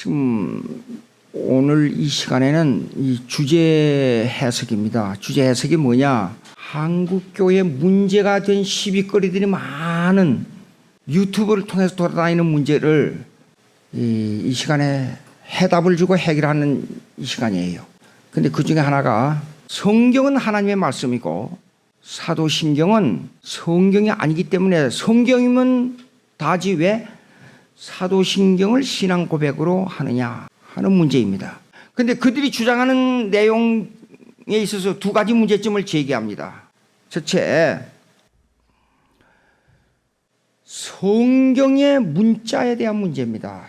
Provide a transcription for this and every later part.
지금 오늘 이 시간에는 이 주제 해석입니다. 주제 해석이 뭐냐? 한국교회 문제가 된 시비거리들이 많은 유튜브를 통해서 돌아다니는 문제를 이 시간에 해답을 주고 해결하는 이 시간이에요. 근데 그 중에 하나가 성경은 하나님의 말씀이고 사도신경은 성경이 아니기 때문에 성경이면 다지 왜 사도신경을 신앙 고백으로 하느냐 하는 문제입니다. 그런데 그들이 주장하는 내용에 있어서 두 가지 문제점을 제기합니다. 첫째, 성경의 문자에 대한 문제입니다.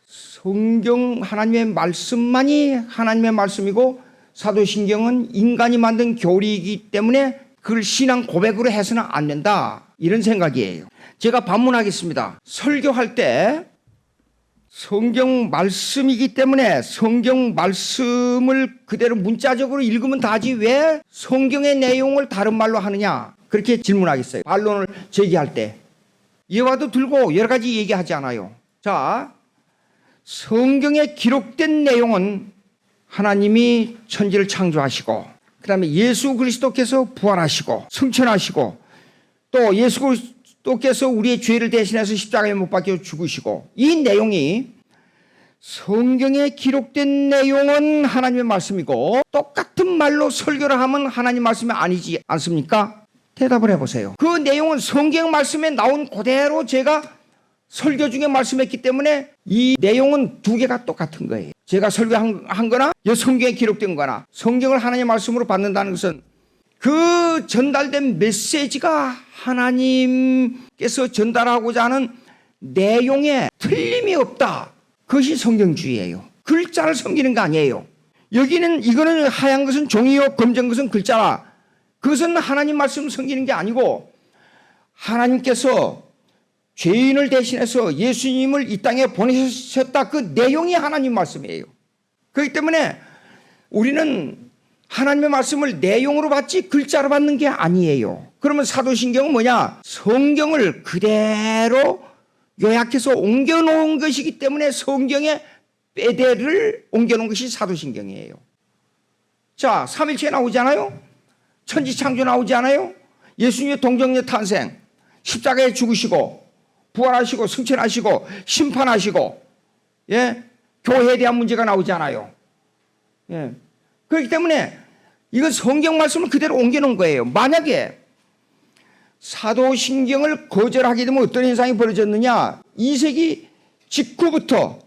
성경 하나님의 말씀만이 하나님의 말씀이고 사도신경은 인간이 만든 교리이기 때문에 그걸 신앙 고백으로 해서는 안 된다, 이런 생각이에요. 제가 반문하겠습니다. 설교할 때 성경 말씀이기 때문에 성경 말씀을 그대로 문자적으로 읽으면 다지 왜 성경의 내용을 다른 말로 하느냐, 그렇게 질문하겠어요. 반론을 제기할 때 예화도 들고 여러 가지 얘기하지 않아요. 자, 성경에 기록된 내용은 하나님이 천지를 창조하시고 그 다음에 예수 그리스도께서 부활하시고 승천하시고 또 예수 그리스도께서 우리의 죄를 대신해서 십자가에 못 박혀 죽으시고, 이 내용이 성경에 기록된 내용은 하나님의 말씀이고 똑같은 말로 설교를 하면 하나님 말씀이 아니지 않습니까? 대답을 해보세요. 그 내용은 성경 말씀에 나온 그대로 제가 설교 중에 말씀했기 때문에 이 내용은 두 개가 똑같은 거예요. 제가 설교한 거나 성경에 기록된 거나 성경을 하나님의 말씀으로 받는다는 것은 그 전달된 메시지가 하나님께서 전달하고자 하는 내용에 틀림이 없다. 그것이 성경주의예요. 글자를 섬기는 거 아니에요. 이거는 하얀 것은 종이요 검정 것은 글자라. 그것은 하나님 말씀을 섬기는 게 아니고 하나님께서 죄인을 대신해서 예수님을 이 땅에 보내셨다, 그 내용이 하나님 말씀이에요. 그렇기 때문에 우리는 하나님의 말씀을 내용으로 받지 글자로 받는 게 아니에요. 그러면 사도신경은 뭐냐? 성경을 그대로 요약해서 옮겨놓은 것이기 때문에 성경의 빼대를 옮겨놓은 것이 사도신경이에요. 자, 삼일체 나오잖아요. 천지창조 나오지 않아요? 예수님의 동정녀 탄생, 십자가에 죽으시고 부활하시고 승천하시고 심판하시고, 예, 교회에 대한 문제가 나오지 않아요. 예. 그렇기 때문에 이건 성경 말씀을 그대로 옮겨놓은 거예요. 만약에 사도신경을 거절하게 되면 어떤 현상이 벌어졌느냐? 2세기 직후부터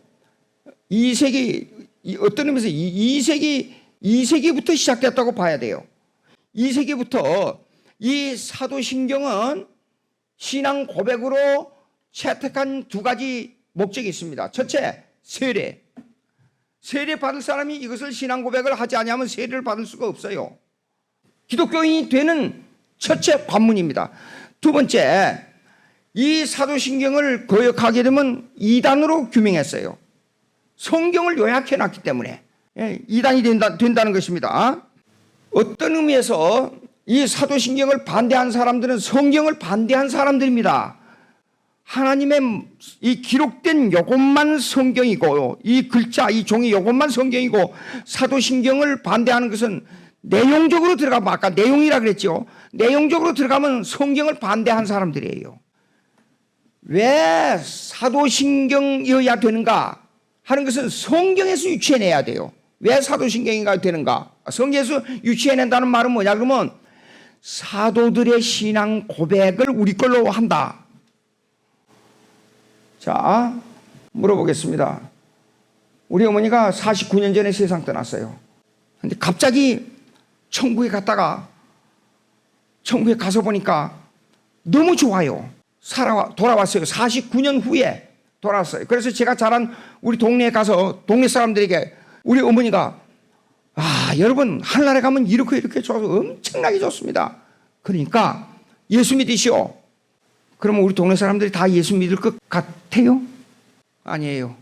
2세기, 어떤 의미에서 2세기부터 시작됐다고 봐야 돼요. 2세기부터 이 사도신경은 신앙 고백으로 채택한 두 가지 목적이 있습니다. 첫째, 세례. 세례 받을 사람이 이것을 신앙 고백을 하지 않으면 세례를 받을 수가 없어요. 기독교인이 되는 첫째 관문입니다. 두 번째, 이 사도신경을 거역하게 되면 이단으로 규명했어요. 성경을 요약해 놨기 때문에 이단이 된다는 것입니다. 어떤 의미에서 이 사도신경을 반대한 사람들은 성경을 반대한 사람들입니다. 하나님의 이 기록된 요것만 성경이고 이 글자, 이 종이 요것만 성경이고, 사도신경을 반대하는 것은 내용적으로 들어가면, 아까 내용이라 그랬죠. 내용적으로 들어가면 성경을 반대한 사람들이에요. 왜 사도신경이어야 되는가 하는 것은 성경에서 유추해내야 돼요. 왜 사도신경이가 되는가? 성경에서 유추해낸다는 말은 뭐냐 그러면 사도들의 신앙 고백을 우리 걸로 한다. 자, 물어보겠습니다. 우리 어머니가 49년 전에 세상 떠났어요. 근데 갑자기 천국에 갔다가 천국에 가서 보니까 너무 좋아요. 돌아왔어요. 49년 후에 돌아왔어요. 그래서 제가 자란 우리 동네에 가서 동네 사람들에게 우리 어머니가 여러분 하늘나라에 가면 이렇게 좋아서 엄청나게 좋습니다. 그러니까 예수 믿으시오. 그러면 우리 동네 사람들이 다 예수 믿을 것 같아요? 아니에요.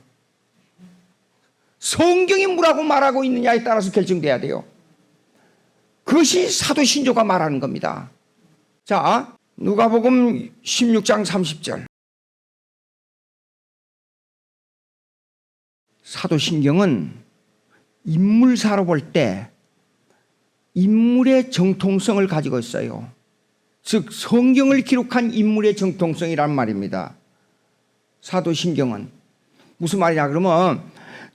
성경이 뭐라고 말하고 있느냐에 따라서 결정돼야 돼요. 그것이 사도신조가 말하는 겁니다. 자, 누가복음 16장 30절. 사도신경은 인물사로 볼 때 인물의 정통성을 가지고 있어요. 즉 성경을 기록한 인물의 정통성이란 말입니다. 사도신경은 무슨 말이냐 그러면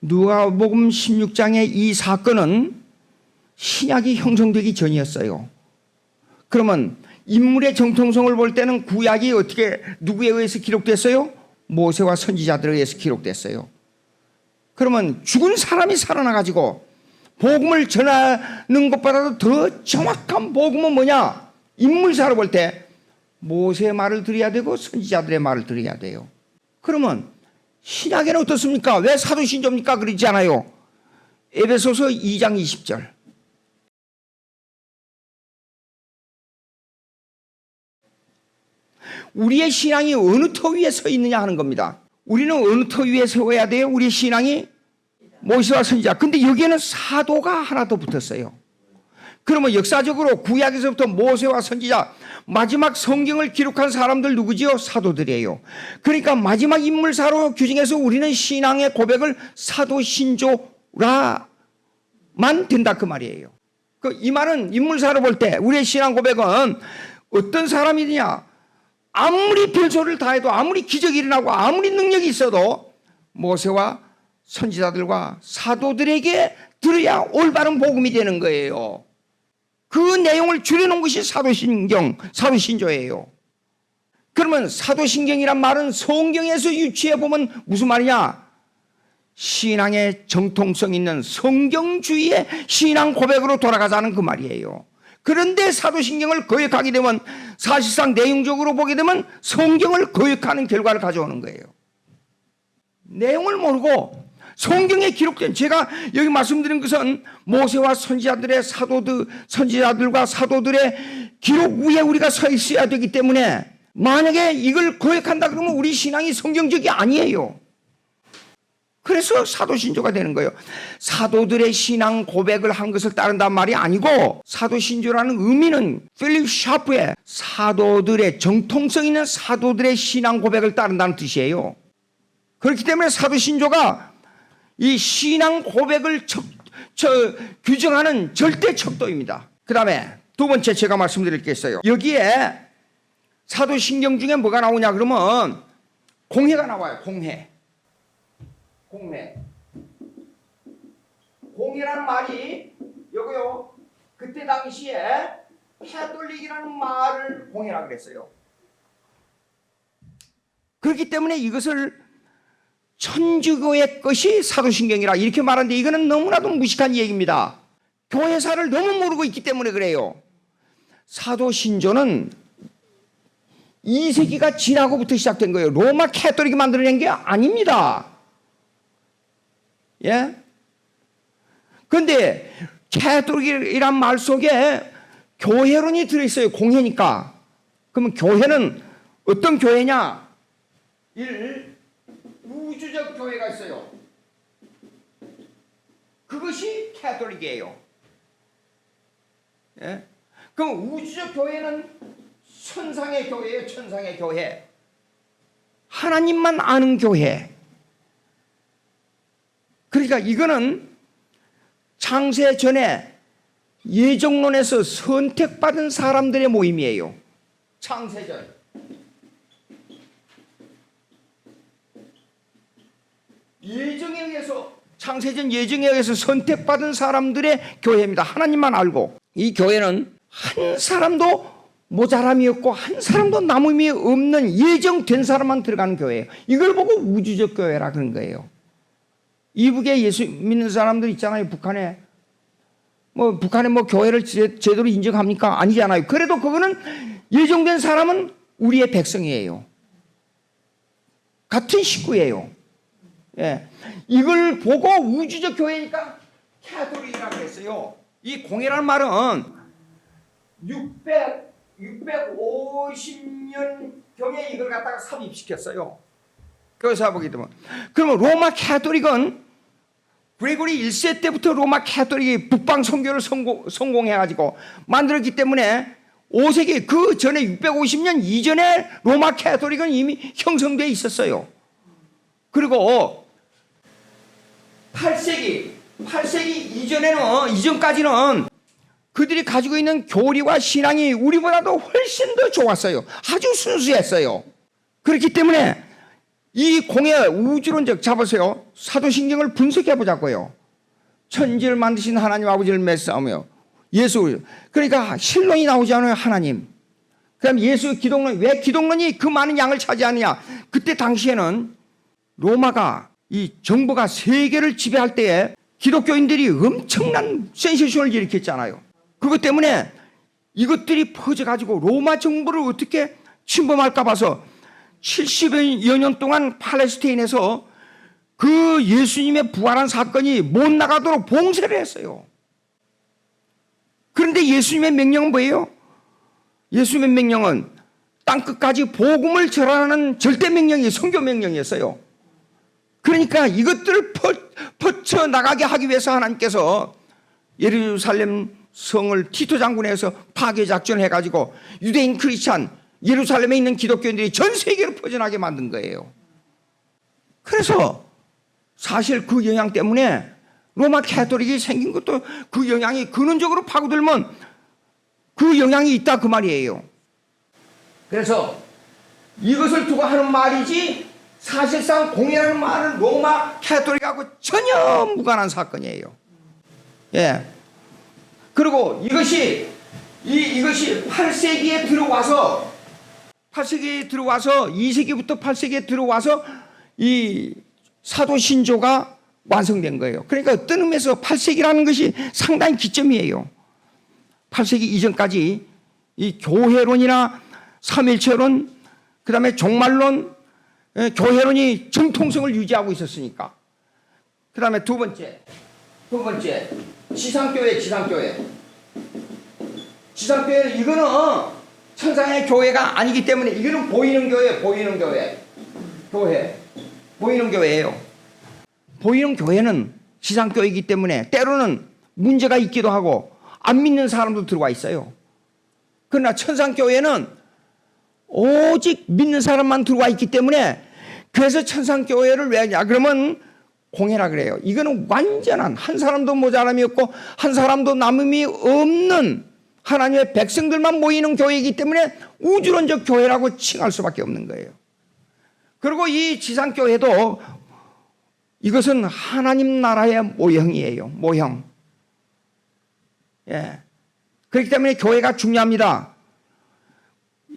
누가복음 16장의 이 사건은 신약이 형성되기 전이었어요. 그러면 인물의 정통성을 볼 때는 구약이 어떻게 누구에 의해서 기록됐어요? 모세와 선지자들에 의해서 기록됐어요. 그러면 죽은 사람이 살아나가지고 복음을 전하는 것보다도 더 정확한 복음은 뭐냐? 인물사로 볼 때 모세의 말을 들어야 되고 선지자들의 말을 들어야 돼요. 그러면 신약에는 어떻습니까? 왜 사도신조입니까? 그러지 않아요. 에베소서 2장 20절. 우리의 신앙이 어느 터 위에 서 있느냐 하는 겁니다. 우리는 어느 터 위에 서야 돼요? 우리의 신앙이 모세와 선지자. 근데 여기에는 사도가 하나 더 붙었어요. 그러면 역사적으로 구약에서부터 모세와 선지자, 마지막 성경을 기록한 사람들 누구지요? 사도들이에요. 그러니까 마지막 인물사로 규정해서 우리는 신앙의 고백을 사도신조라만 된다 그 말이에요. 이 말은 인물사로 볼 때 우리의 신앙 고백은 어떤 사람이냐? 아무리 별소리를 다 해도 아무리 기적이 일어나고 아무리 능력이 있어도 모세와 선지자들과 사도들에게 들어야 올바른 복음이 되는 거예요. 그 내용을 줄여놓은 것이 사도신경, 사도신조예요. 그러면 사도신경이란 말은 성경에서 유추해보면 무슨 말이냐? 신앙의 정통성 있는 성경주의의 신앙 고백으로 돌아가자는 그 말이에요. 그런데 사도신경을 거역하게 되면 사실상 내용적으로 보게 되면 성경을 거역하는 결과를 가져오는 거예요. 내용을 모르고 성경에 기록된, 제가 여기 말씀드린 것은 모세와 선지자들과 사도들의 기록 위에 우리가 서 있어야 되기 때문에 만약에 이걸 거역한다 그러면 우리 신앙이 성경적이 아니에요. 그래서 사도신조가 되는 거예요. 사도들의 신앙 고백을 한 것을 따른단 말이 아니고, 사도신조라는 의미는 필립 샤프의 사도들의 정통성 있는 사도들의 신앙 고백을 따른다는 뜻이에요. 그렇기 때문에 사도신조가 이 신앙 고백을 규정하는 절대 척도입니다. 그 다음에 두 번째 제가 말씀드릴 게 있어요. 여기에 사도신경 중에 뭐가 나오냐 그러면 공회가 나와요. 공회라는 말이 여기요, 그때 당시에 캐톨릭이라는 말을 공회라 그랬어요. 그렇기 때문에 이것을 천주교의 것이 사도신경이라 이렇게 말하는데 이거는 너무나도 무식한 얘기입니다. 교회사를 너무 모르고 있기 때문에 그래요. 사도신조는 2세기가 지나고부터 시작된 거예요. 로마 캐톨릭이 만들어낸 게 아닙니다. 예? 그런데 캐톨릭이란 말 속에 교회론이 들어있어요. 공회니까. 그러면 교회는 어떤 교회냐? 우주적 교회가 있어요. 그것이 캐톨릭이에요. 예? 그럼 우주적 교회는 천상의 교회예요. 천상의 교회. 하나님만 아는 교회. 그러니까 이거는 창세 전에 예정론에서 선택받은 사람들의 모임이에요. 창세전. 예정에 의해서, 창세전 예정에 의해서 선택받은 사람들의 교회입니다. 하나님만 알고. 이 교회는 한 사람도 모자람이 없고 한 사람도 남음이 없는 예정된 사람만 들어가는 교회예요. 이걸 보고 우주적 교회라 그런 거예요. 이북에 예수 믿는 사람들 있잖아요. 북한에 교회를 제대로 인정합니까? 아니잖아요. 그래도 그거는 예정된 사람은 우리의 백성이에요. 같은 식구예요. 예. 이걸 보고 우주적 교회니까 캐톨릭이라고 했어요. 이 공회라는 말은 650년 경에 이걸 갖다가 삽입시켰어요. 그래서 보게 되면, 그러면 로마 캐톨릭은 그레고리 1세 때부터 로마 캐톨릭이 북방 선교를 성공해가지고 만들었기 때문에 5세기 그 전에 650년 이전에 로마 캐톨릭은 이미 형성되어 있었어요. 그리고 8세기 이전까지는 그들이 가지고 있는 교리와 신앙이 우리보다도 훨씬 더 좋았어요. 아주 순수했어요. 그렇기 때문에 이 공의 우주론적, 잡으세요. 사도신경을 분석해 보자고요. 천지를 만드신 하나님 아버지를 맺사오며 예수, 그러니까 신론이 나오지 않아요. 하나님. 그다음 예수 기독론, 왜 기독론이 그 많은 양을 차지하느냐? 그때 당시에는 로마가 이 정부가 세계를 지배할 때에 기독교인들이 엄청난 센세이션을 일으켰잖아요. 그것 때문에 이것들이 퍼져가지고 로마 정부를 어떻게 침범할까 봐서 70여 년 동안 팔레스타인에서 그 예수님의 부활한 사건이 못 나가도록 봉쇄를 했어요. 그런데 예수님의 명령은 뭐예요? 예수님의 명령은 땅끝까지 복음을 전하는 절대 명령이 성교 명령이었어요. 그러니까 이것들을 퍼쳐나가게 하기 위해서 하나님께서 예루살렘 성을 티토 장군에서 파괴 작전을 해가지고 유대인 크리스찬 예루살렘에 있는 기독교인들이 전 세계로 퍼져나게 만든 거예요. 그래서 사실 그 영향 때문에 로마 캐토릭이 생긴 것도 그 영향이 근원적으로 파고들면 그 영향이 있다 그 말이에요. 그래서 이것을 두고 하는 말이지 사실상 공이라는 말은 로마 캐토릭하고 전혀 무관한 사건이에요. 예. 그리고 이것이 8세기에 들어와서 2세기부터 8세기에 들어와서 이 사도 신조가 완성된 거예요. 그러니까 어떤 의미에서 8세기라는 것이 상당히 기점이에요. 8세기 이전까지 이 교회론이나 삼일체론, 그 다음에 종말론, 교회론이 정통성을 유지하고 있었으니까. 그 다음에 두 번째, 지상교회. 이거는 천상의 교회가 아니기 때문에 이거는 보이는 교회예요. 보이는 교회는 지상교회이기 때문에 때로는 문제가 있기도 하고 안 믿는 사람도 들어와 있어요. 그러나 천상교회는 오직 믿는 사람만 들어와 있기 때문에 그래서 천상교회를 왜 하냐 그러면 공회라 그래요. 이거는 완전한 한 사람도 모자람이 없고 한 사람도 남음이 없는 하나님의 백성들만 모이는 교회이기 때문에 우주론적 교회라고 칭할 수밖에 없는 거예요. 그리고 이 지상교회도 이것은 하나님 나라의 모형이에요. 모형. 예. 그렇기 때문에 교회가 중요합니다.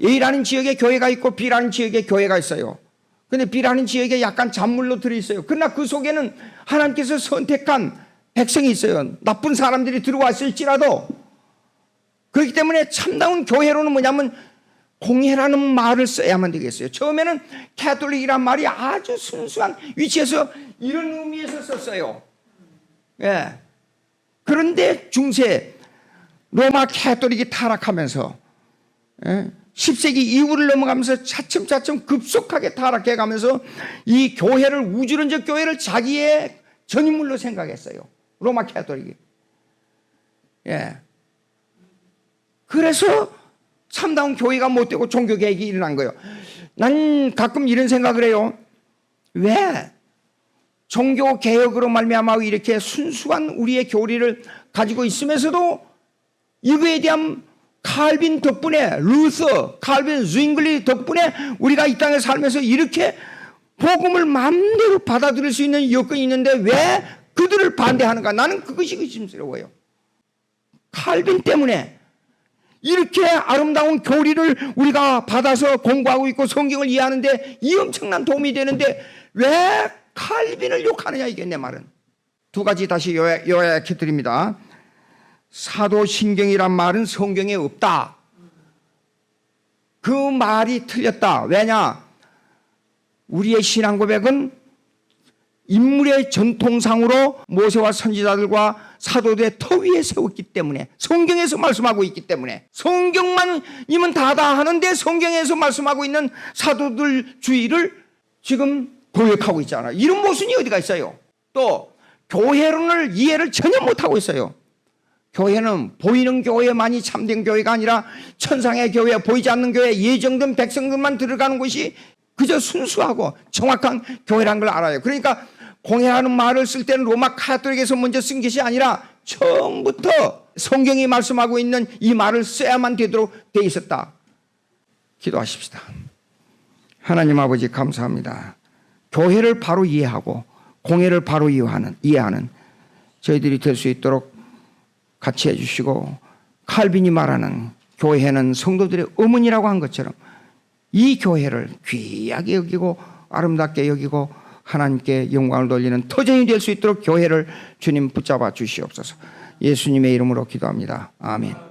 A라는 지역에 교회가 있고 B라는 지역에 교회가 있어요. 그런데 B라는 지역에 약간 잔물로 들어있어요. 그러나 그 속에는 하나님께서 선택한 백성이 있어요. 나쁜 사람들이 들어왔을지라도. 그렇기 때문에 참다운 교회로는 뭐냐면 공회라는 말을 써야만 되겠어요. 처음에는 캐톨릭이란 말이 아주 순수한 위치에서 이런 의미에서 썼어요. 예. 그런데 중세 로마 캐톨릭이 타락하면서 10세기 이후를 넘어가면서 차츰차츰 급속하게 타락해가면서 이 교회를 우주론적 교회를 자기의 전인물로 생각했어요. 로마 캐톨릭이. 예. 그래서 참다운 교회가 못되고 종교개혁이 일어난 거예요. 난 가끔 이런 생각을 해요. 왜 종교개혁으로 말미암아 이렇게 순수한 우리의 교리를 가지고 있으면서도 이거에 대한 칼빈 덕분에 루서, 칼빈, zwingli 덕분에 우리가 이 땅에 살면서 이렇게 복음을 마음대로 받아들일 수 있는 여건이 있는데 왜 그들을 반대하는가? 나는 그것이 의심스러워요. 칼빈 때문에 이렇게 아름다운 교리를 우리가 받아서 공부하고 있고 성경을 이해하는데 이 엄청난 도움이 되는데 왜 칼빈을 욕하느냐 이게 내 말은. 두 가지 다시 요약해 드립니다. 사도신경이란 말은 성경에 없다. 그 말이 틀렸다. 왜냐? 우리의 신앙 고백은 인물의 전통상으로 모세와 선지자들과 사도들의 터 위에 세웠기 때문에 성경에서 말씀하고 있기 때문에 성경만이면 다다 하는데 성경에서 말씀하고 있는 사도들 주의를 지금 도역하고 있잖아요. 이런 모순이 어디가 있어요? 또 교회론을 이해를 전혀 못하고 있어요. 교회는 보이는 교회만이 참된 교회가 아니라 천상의 교회, 보이지 않는 교회, 예정된 백성들만 들어가는 곳이 그저 순수하고 정확한 교회라는 걸 알아요. 그러니까 공회라는 말을 쓸 때는 로마 카톨릭에서 먼저 쓴 것이 아니라 처음부터 성경이 말씀하고 있는 이 말을 써야만 되도록 돼 있었다. 기도하십시다. 하나님 아버지 감사합니다. 교회를 바로 이해하고 공회를 바로 이해하는 저희들이 될 수 있도록 같이 해주시고, 칼빈이 말하는 교회는 성도들의 의문이라고 한 것처럼 이 교회를 귀하게 여기고 아름답게 여기고 하나님께 영광을 돌리는 터전이 될 수 있도록 교회를 주님 붙잡아 주시옵소서. 예수님의 이름으로 기도합니다. 아멘.